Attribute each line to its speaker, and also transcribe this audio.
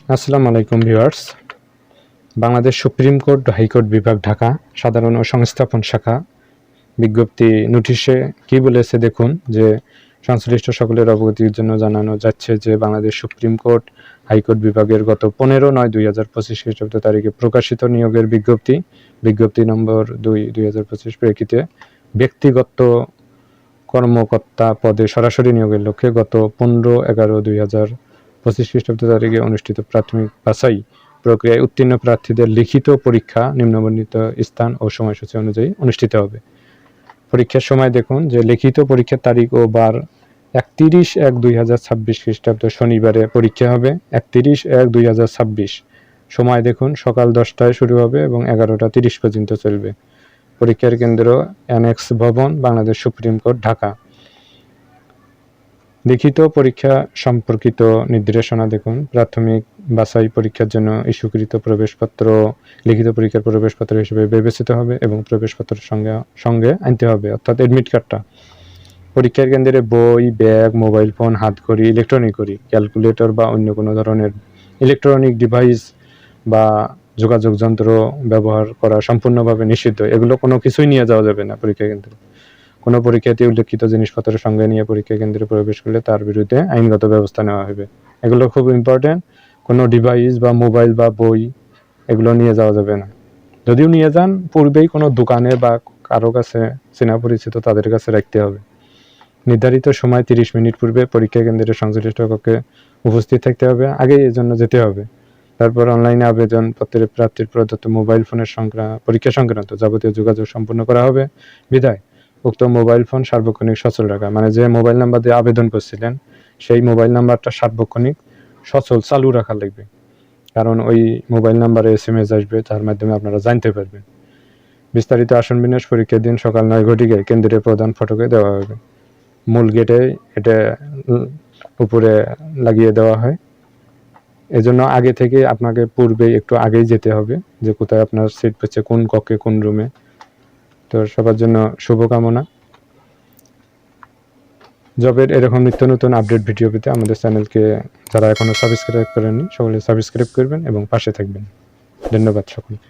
Speaker 1: আসসালামু আলাইকুম viewers. Bangladesh supreme court high court বিভাগ ঢাকা সাধারণ ও সংস্থাপন শাখা বিজ্ঞপ্তি নোটিশে কি বলেছে দেখুন। যে সংশ্লিষ্ট সকলের অবগতির জন্য জানানো যাচ্ছে যে বাংলাদেশ সুপ্রিম কোর্ট হাইকোর্ট বিভাগের গত 15/9/2025 খ্রিস্টাব্দ তারিখে প্রকাশিত নিয়োগের বিজ্ঞপ্তি নম্বর 2/2025 প্রেক্ষিতে ব্যক্তিগত কর্মকর্তা পদে সরাসরি নিয়োগের লক্ষ্যে গত 15/11/2025 খ্রিস্টাব্দ তারিখে অনুষ্ঠিত প্রাথমিক বাছাই প্রক্রিয়ায় উত্তীর্ণ প্রার্থীদের লিখিত পরীক্ষা নিম্নবর্ণিত স্থান ও সময়সূচি অনুযায়ী অনুষ্ঠিত হবে। পরীক্ষার সময় দেখুন যে লিখিত পরীক্ষার তারিখ ও বার 31/1/2026 খ্রিস্টাব্দ শনিবারে পরীক্ষা হবে। 31/1/2026 সময় দেখুন সকাল 10টায় শুরু হবে এবং 11টা 30 পর্যন্ত চলবে। পরীক্ষার কেন্দ্র অ্যানেক্স ভবন, বাংলাদেশ সুপ্রিম কোর্ট, ঢাকা। লিখিত পরীক্ষা সম্পর্কিত নির্দেশনা দেখুন। প্রাথমিক বাছাই পরীক্ষার জন্য ইস্যুকৃত প্রবেশপত্র লিখিত পরীক্ষার প্রবেশপত্র হিসেবে বিবেচিত হবে এবং প্রবেশপত্রের সঙ্গে আনতে হবে, অর্থাৎ অ্যাডমিট কার্ডটা। পরীক্ষার কেন্দ্রে বই, ব্যাগ, মোবাইল ফোন, হাতঘড়ি, ইলেকট্রনিক ঘড়ি, ক্যালকুলেটর বা অন্য কোনো ধরনের ইলেকট্রনিক ডিভাইস বা যোগাযোগ যন্ত্র ব্যবহার করা সম্পূর্ণভাবে নিষিদ্ধ। এগুলো কোনো কিছুই নিয়ে যাওয়া যাবে না পরীক্ষা কেন্দ্রে। কোনো পরীক্ষার্থী উল্লেখিত জিনিসপত্রের সঙ্গে নিয়ে পরীক্ষা কেন্দ্রে প্রবেশ করলে তার বিরুদ্ধে আইনগত ব্যবস্থা নেওয়া হবে। এগুলো খুব ইম্পর্টেন্ট। কোনো ডিভাইস বা মোবাইল বা বই এগুলো নিয়ে যাওয়া যাবে না। যদিও নিয়ে যান, পূর্বেই কোনো দোকানে বা কারো কাছে চেনা পরিচিত তাদের কাছে রাখতে হবে। নির্ধারিত সময় 30 মিনিট পূর্বে পরীক্ষা কেন্দ্রের সংশ্লিষ্ট কক্ষে উপস্থিত থাকতে হবে। আগেই এর জন্য যেতে হবে। তারপর অনলাইনে আবেদনপত্রে প্রার্থীর প্রদত্ত মোবাইল ফোনের পরীক্ষা সংক্রান্ত যাবতীয় যোগাযোগ সম্পন্ন করা হবে। বিদায় উক্ত মোবাইল ফোন সার্বক্ষণিক সচল রাখা, মানে যে মোবাইল নাম্বার দিয়ে আবেদন করছিলেন সেই মোবাইল নাম্বারটা সার্বক্ষণিক সচল চালু রাখা লাগবে। কারণ ওই মোবাইল নাম্বারে SMS আসবে, তার মাধ্যমে আপনারা জানতে পারবেন। বিস্তারিত আসন বিন্যাস পরীক্ষার দিন সকাল 9 ঘটিকায় কেন্দ্রের প্রধান ফটকে দেওয়া হবে। মূল গেটে এটা উপরে লাগিয়ে দেওয়া হয়। এজন্য আগে থেকে আপনাকে পূর্বে একটু আগেই যেতে হবে যে কোথায় আপনার সিট পেয়েছে, কোন কক্ষে, কোন রুমে। তো সবার জন্য শুভকামনা। জবের এরকম নিত্য নতুন আপডেট ভিডিও পেতে আমাদের চ্যানেলকে যারা এখনো সাবস্ক্রাইব করেননি সকলে সাবস্ক্রাইব করবেন এবং পাশে থাকবেন। ধন্যবাদ সকলকে।